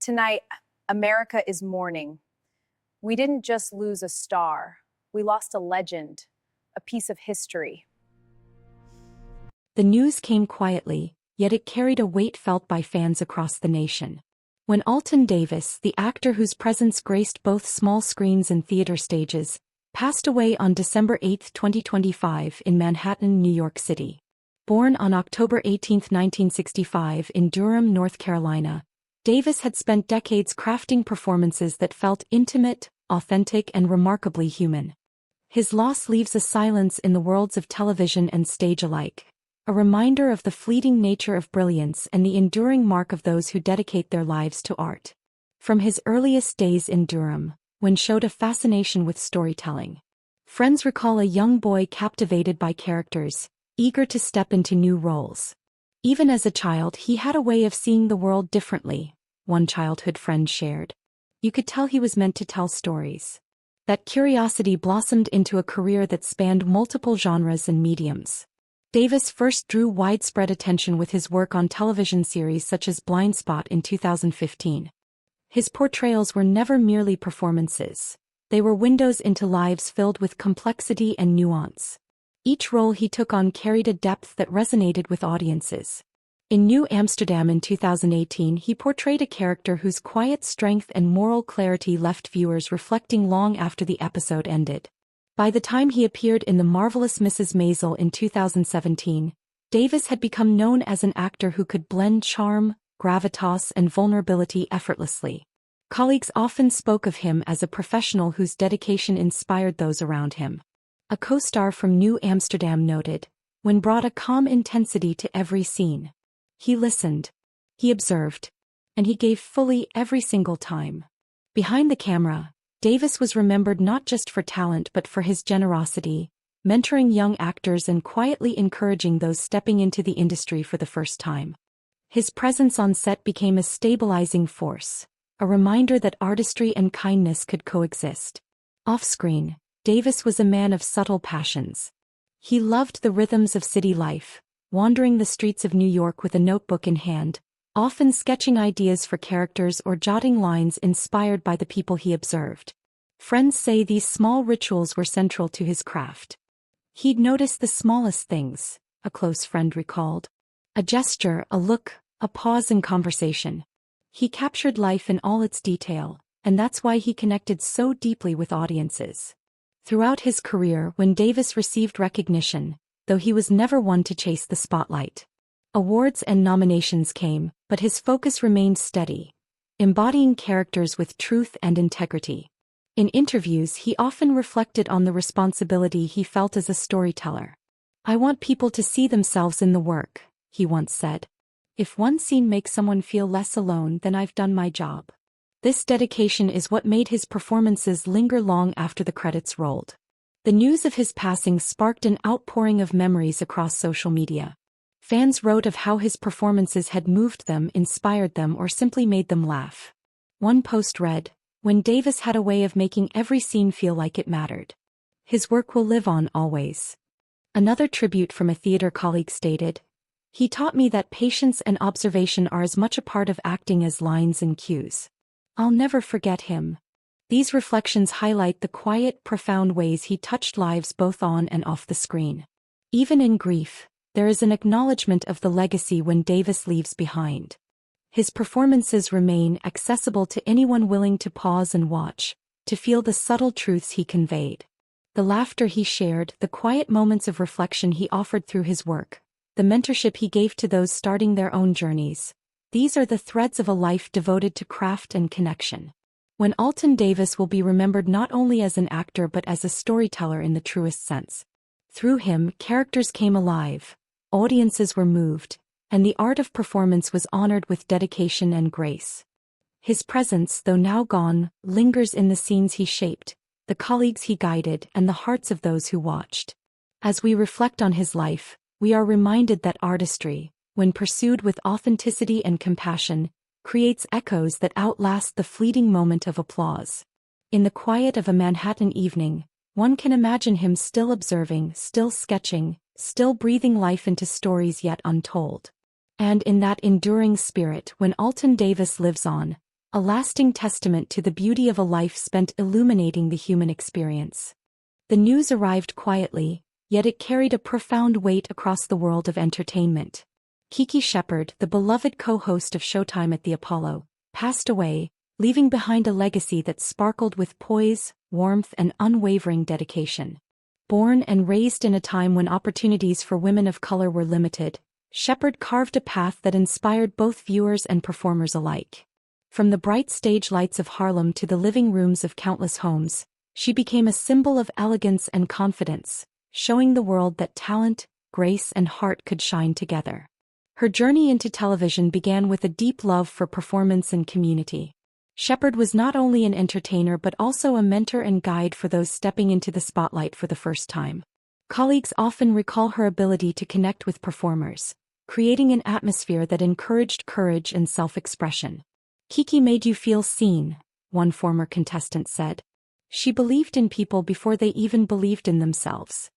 Tonight, America is mourning. We didn't just lose a star, we lost a legend, a piece of history. The news came quietly, yet it carried a weight felt by fans across the nation. Wenne Alton Davis, the actor whose presence graced both small screens and theater stages, passed away on December 8, 2025 in Manhattan, New York City. Born on October 18, 1965 in Durham, North Carolina, Davis had spent decades crafting performances that felt intimate, authentic, and remarkably human. His loss leaves a silence in the worlds of television and stage alike, a reminder of the fleeting nature of brilliance and the enduring mark of those who dedicate their lives to art. From his earliest days in Durham, Wenne showed a fascination with storytelling. Friends recall a young boy captivated by characters, eager to step into new roles. Even as a child, he had a way of seeing the world differently, one childhood friend shared. You could tell he was meant to tell stories. That curiosity blossomed into a career that spanned multiple genres and mediums. Davis first drew widespread attention with his work on television series such as Blindspot in 2015. His portrayals were never merely performances. They were windows into lives filled with complexity and nuance. Each role he took on carried a depth that resonated with audiences. In New Amsterdam in 2018, he portrayed a character whose quiet strength and moral clarity left viewers reflecting long after the episode ended. By the time he appeared in The Marvelous Mrs. Maisel in 2017, Davis had become known as an actor who could blend charm, gravitas, and vulnerability effortlessly. Colleagues often spoke of him as a professional whose dedication inspired those around him. A co-star from New Amsterdam noted, Wenne brought a calm intensity to every scene. He listened. He observed. And he gave fully every single time. Behind the camera, Davis was remembered not just for talent but for his generosity, mentoring young actors and quietly encouraging those stepping into the industry for the first time. His presence on set became a stabilizing force, a reminder that artistry and kindness could coexist. Off-screen, Davis was a man of subtle passions. He loved the rhythms of city life, wandering the streets of New York with a notebook in hand, often sketching ideas for characters or jotting lines inspired by the people he observed. Friends say these small rituals were central to his craft. He'd notice the smallest things, a close friend recalled. A gesture, a look, a pause in conversation. He captured life in all its detail, and that's why he connected so deeply with audiences. Throughout his career, Wenne Davis received recognition, though he was never one to chase the spotlight. Awards and nominations came, but his focus remained steady, embodying characters with truth and integrity. In interviews, he often reflected on the responsibility he felt as a storyteller. "I want people to see themselves in the work," he once said. "If one scene makes someone feel less alone, then I've done my job." This dedication is what made his performances linger long after the credits rolled. The news of his passing sparked an outpouring of memories across social media. Fans wrote of how his performances had moved them, inspired them, or simply made them laugh. One post read, "Wenne Davis had a way of making every scene feel like it mattered. His work will live on always." Another tribute from a theater colleague stated, "He taught me that patience and observation are as much a part of acting as lines and cues. I'll never forget him." These reflections highlight the quiet, profound ways he touched lives both on and off the screen. Even in grief, there is an acknowledgement of the legacy Wenne Davis leaves behind. His performances remain accessible to anyone willing to pause and watch, to feel the subtle truths he conveyed. The laughter he shared, the quiet moments of reflection he offered through his work, the mentorship he gave to those starting their own journeys. These are the threads of a life devoted to craft and connection. Wenne Alton Davis will be remembered not only as an actor but as a storyteller in the truest sense. Through him, characters came alive, audiences were moved, and the art of performance was honored with dedication and grace. His presence, though now gone, lingers in the scenes he shaped, the colleagues he guided, and the hearts of those who watched. As we reflect on his life, we are reminded that artistry, when pursued with authenticity and compassion, creates echoes that outlast the fleeting moment of applause. In the quiet of a Manhattan evening, one can imagine him still observing, still sketching, still breathing life into stories yet untold. And in that enduring spirit, Wenne Alton Davis lives on, a lasting testament to the beauty of a life spent illuminating the human experience. The news arrived quietly, yet it carried a profound weight across the world of entertainment. Kiki Shepard, the beloved co-host of Showtime at the Apollo, passed away, leaving behind a legacy that sparkled with poise, warmth, and unwavering dedication. Born and raised in a time when opportunities for women of color were limited, Shepard carved a path that inspired both viewers and performers alike. From the bright stage lights of Harlem to the living rooms of countless homes, she became a symbol of elegance and confidence, showing the world that talent, grace, and heart could shine together. Her journey into television began with a deep love for performance and community. Shepard was not only an entertainer but also a mentor and guide for those stepping into the spotlight for the first time. Colleagues often recall her ability to connect with performers, creating an atmosphere that encouraged courage and self-expression. "Kiki made you feel seen," one former contestant said. "She believed in people before they even believed in themselves."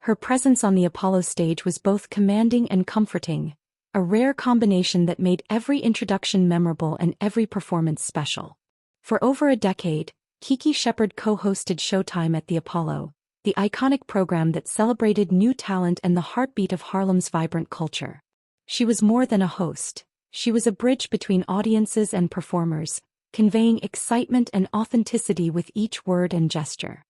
Her presence on the Apollo stage was both commanding and comforting, a rare combination that made every introduction memorable and every performance special. For over a decade, Kiki Shepard co-hosted Showtime at the Apollo, the iconic program that celebrated new talent and the heartbeat of Harlem's vibrant culture. She was more than a host. She was a bridge between audiences and performers, conveying excitement and authenticity with each word and gesture.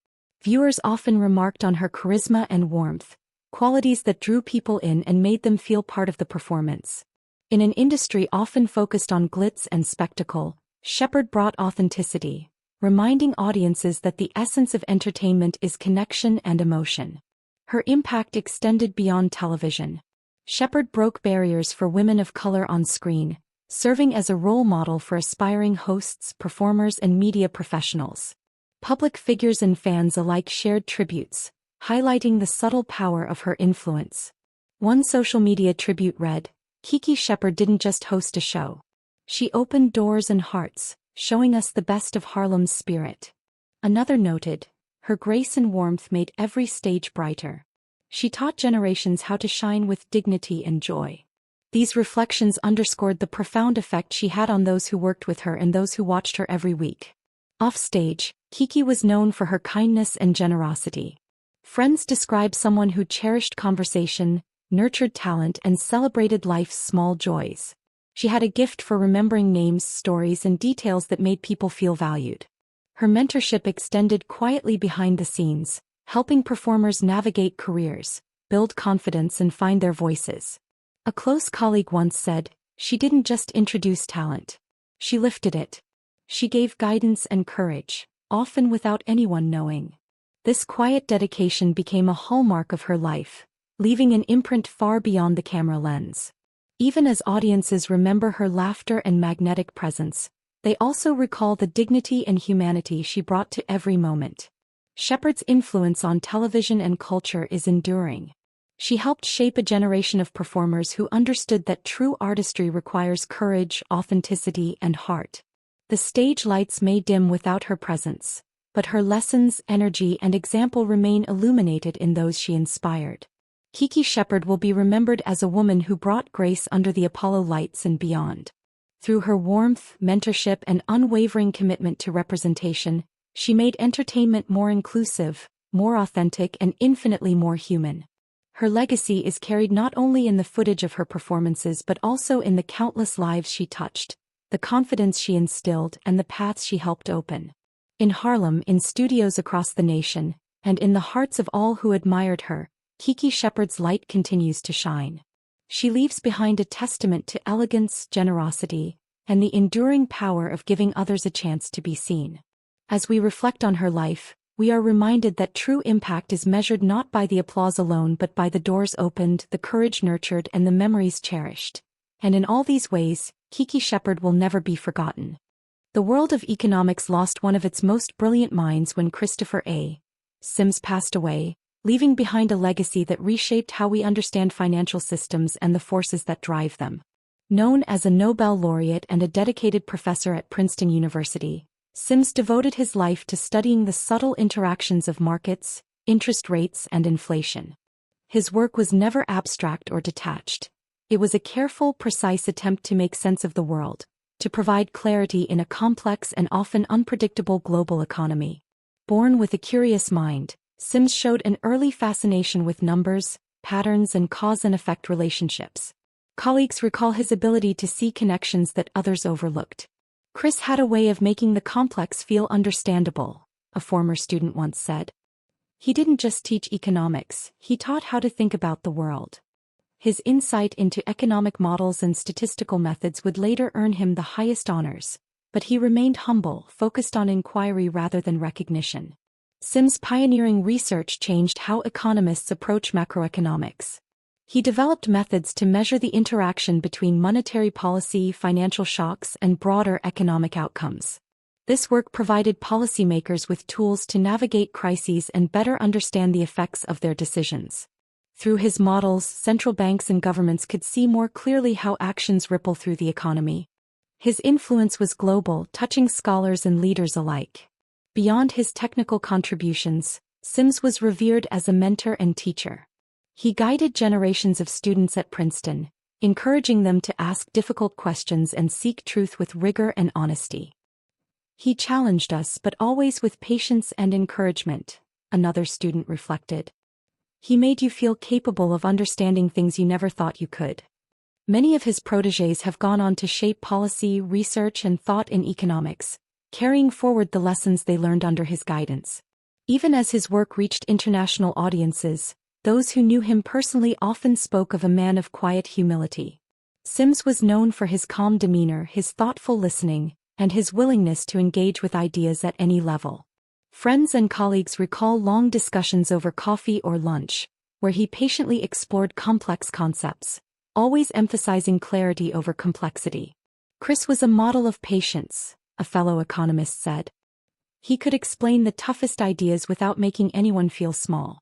Viewers often remarked on her charisma and warmth, qualities that drew people in and made them feel part of the performance. In an industry often focused on glitz and spectacle, Shepard brought authenticity, reminding audiences that the essence of entertainment is connection and emotion. Her impact extended beyond television. Shepard broke barriers for women of color on screen, serving as a role model for aspiring hosts, performers, and media professionals. Public figures and fans alike shared tributes, highlighting the subtle power of her influence. One social media tribute read, "Kiki Shepard didn't just host a show. She opened doors and hearts, showing us the best of Harlem's spirit." Another noted, "Her grace and warmth made every stage brighter. She taught generations how to shine with dignity and joy." These reflections underscored the profound effect she had on those who worked with her and those who watched her every week. Offstage, Kiki was known for her kindness and generosity. Friends describe someone who cherished conversation, nurtured talent, and celebrated life's small joys. She had a gift for remembering names, stories, and details that made people feel valued. Her mentorship extended quietly behind the scenes, helping performers navigate careers, build confidence, and find their voices. A close colleague once said, "She didn't just introduce talent. She lifted it. She gave guidance and courage, often without anyone knowing." This quiet dedication became a hallmark of her life, leaving an imprint far beyond the camera lens. Even as audiences remember her laughter and magnetic presence, they also recall the dignity and humanity she brought to every moment. Shepard's influence on television and culture is enduring. She helped shape a generation of performers who understood that true artistry requires courage, authenticity, and heart. The stage lights may dim without her presence, but her lessons, energy, and example remain illuminated in those she inspired. Kiki Shepard will be remembered as a woman who brought grace under the Apollo lights and beyond. Through her warmth, mentorship, and unwavering commitment to representation, she made entertainment more inclusive, more authentic, and infinitely more human. Her legacy is carried not only in the footage of her performances but also in the countless lives she touched, the confidence she instilled, and the paths she helped open. In Harlem, in studios across the nation, and in the hearts of all who admired her, Kiki Shepard's light continues to shine. She leaves behind a testament to elegance, generosity, and the enduring power of giving others a chance to be seen. As we reflect on her life, we are reminded that true impact is measured not by the applause alone but by the doors opened, the courage nurtured, and the memories cherished. And in all these ways, Kiki Shepard will never be forgotten. The world of economics lost one of its most brilliant minds when Christopher A. Sims passed away, leaving behind a legacy that reshaped how we understand financial systems and the forces that drive them. Known as a Nobel laureate and a dedicated professor at Princeton University, Sims devoted his life to studying the subtle interactions of markets, interest rates, and inflation. His work was never abstract or detached. It was a careful, precise attempt to make sense of the world, to provide clarity in a complex and often unpredictable global economy. Born with a curious mind, Sims showed an early fascination with numbers, patterns, and cause-and-effect relationships. Colleagues recall his ability to see connections that others overlooked. Chris had a way of making the complex feel understandable, a former student once said. He didn't just teach economics, he taught how to think about the world. His insight into economic models and statistical methods would later earn him the highest honors, but he remained humble, focused on inquiry rather than recognition. Sims' pioneering research changed how economists approach macroeconomics. He developed methods to measure the interaction between monetary policy, financial shocks, and broader economic outcomes. This work provided policymakers with tools to navigate crises and better understand the effects of their decisions. Through his models, central banks and governments could see more clearly how actions ripple through the economy. His influence was global, touching scholars and leaders alike. Beyond his technical contributions, Sims was revered as a mentor and teacher. He guided generations of students at Princeton, encouraging them to ask difficult questions and seek truth with rigor and honesty. He challenged us, but always with patience and encouragement, another student reflected. He made you feel capable of understanding things you never thought you could. Many of his protégés have gone on to shape policy, research, and thought in economics, carrying forward the lessons they learned under his guidance. Even as his work reached international audiences, those who knew him personally often spoke of a man of quiet humility. Sims was known for his calm demeanor, his thoughtful listening, and his willingness to engage with ideas at any level. Friends and colleagues recall long discussions over coffee or lunch, where he patiently explored complex concepts, always emphasizing clarity over complexity. Chris was a model of patience, a fellow economist said. He could explain the toughest ideas without making anyone feel small.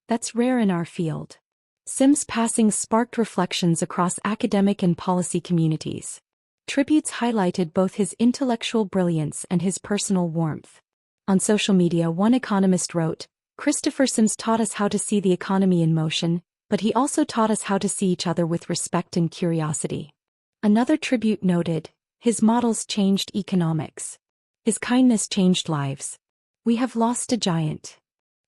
That's rare in our field. Sims' passing sparked reflections across academic and policy communities. Tributes highlighted both his intellectual brilliance and his personal warmth. On social media, one economist wrote, "Christopher Sims taught us how to see the economy in motion, but he also taught us how to see each other with respect and curiosity." Another tribute noted, "His models changed economics. His kindness changed lives. We have lost a giant."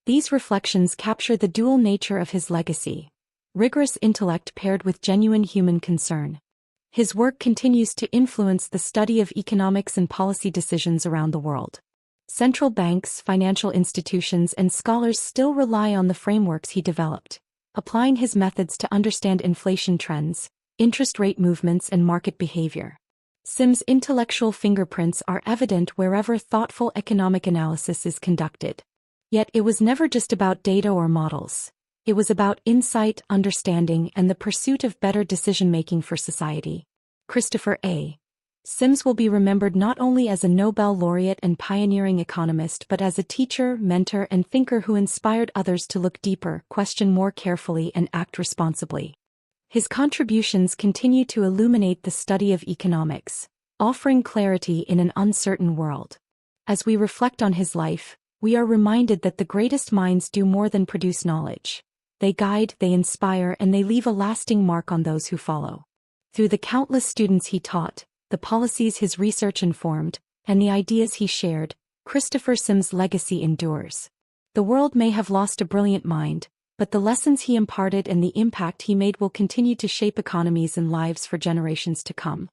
These reflections capture the dual nature of his legacy: rigorous intellect paired with genuine human concern. His work continues to influence the study of economics and policy decisions around the world. Central banks, financial institutions, and scholars still rely on the frameworks he developed, applying his methods to understand inflation trends, interest rate movements, and market behavior. Sims' intellectual fingerprints are evident wherever thoughtful economic analysis is conducted. Yet it was never just about data or models. It was about insight, understanding, and the pursuit of better decision-making for society. Christopher A. Sims will be remembered not only as a Nobel laureate and pioneering economist but as a teacher, mentor, and thinker who inspired others to look deeper, question more carefully, and act responsibly. His contributions continue to illuminate the study of economics, offering clarity in an uncertain world. As we reflect on his life, we are reminded that the greatest minds do more than produce knowledge. They guide, they inspire, and they leave a lasting mark on those who follow. Through the countless students he taught, the policies his research informed, and the ideas he shared, Christopher Sims' legacy endures. The world may have lost a brilliant mind, but the lessons he imparted and the impact he made will continue to shape economies and lives for generations to come.